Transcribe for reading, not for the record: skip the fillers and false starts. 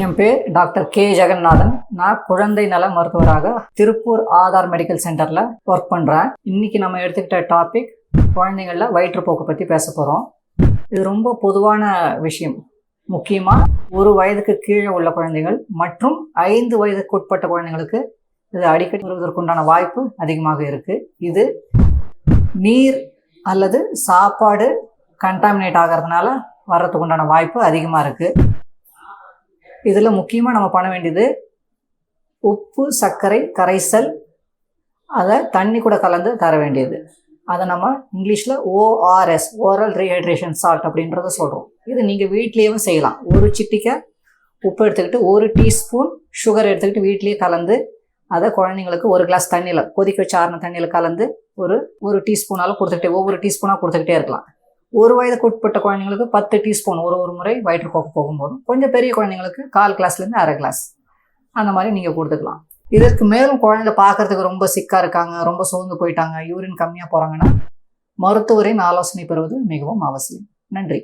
என் பேர் doctor K Jeganathan. நான் குழந்தை நல மருத்துவராக திருப்பூர் ஆதார் மெடிக்கல் சென்டரில் ஒர்க் பண்ணுறேன். இன்னைக்கு நம்ம எடுத்துக்கிட்ட டாபிக் குழந்தைங்களில் வயிற்றுப்போக்கு பற்றி பேச போகிறோம். இது ரொம்ப பொதுவான விஷயம். முக்கியமாக 1 வயதுக்கு கீழே உள்ள குழந்தைகள் மற்றும் 5 வயதுக்கு உட்பட்ட குழந்தைங்களுக்கு இது அடிக்கடி வருவதற்குண்டான வாய்ப்பு அதிகமாக இருக்குது. இது நீர் அல்லது சாப்பாடு கண்டாமினேட் ஆகிறதுனால வர்றதுக்கு உண்டான வாய்ப்பு அதிகமாக இருக்குது. இதில் முக்கியமாக நம்ம பண்ண வேண்டியது உப்பு சர்க்கரை கரைசல், அதை தண்ணி கூட கலந்து தர வேண்டியது. அதை நம்ம இங்கிலீஷில் ORS ஓரல் ரீஹைட்ரேஷன் சால்ட் அப்படின்றத சொல்கிறோம். இது நீங்கள் வீட்லேயும் செய்யலாம். 1 சிட்டிக்கை உப்பு எடுத்துக்கிட்டு 1 டீஸ்பூன் சுகர் எடுத்துக்கிட்டு வீட்லேயே கலந்து அதை குழந்தைங்களுக்கு 1 கிளாஸ் தண்ணியில் கொதிக்க வச்சு ஆறின தண்ணியில் கலந்து ஒரு டீஸ்பூனாலும் கொடுத்துக்கிட்டே ஒவ்வொரு டீஸ்பூனாக கொடுத்துக்கிட்டே இருக்கலாம். 1 வயதுக்கு உட்பட்ட குழந்தைங்களுக்கு 10 டீஸ்பூன் ஒரு முறை வயிற்றுப்போக்கு போகும்போது, கொஞ்சம் பெரிய குழந்தைங்களுக்கு 1/4 கிளாஸ்லேருந்து 1/2 கிளாஸ் அந்த மாதிரி நீங்கள் கொடுத்துக்கலாம். இதற்கு மேலும் குழந்தை பார்க்குறதுக்கு ரொம்ப சிக்காக இருக்காங்க, ரொம்ப சோர்ந்து போயிட்டாங்க, யூரின் கம்மியாக போகிறாங்கன்னா மருத்துவரின் ஆலோசனை பெறுவது மிகவும் அவசியம். நன்றி.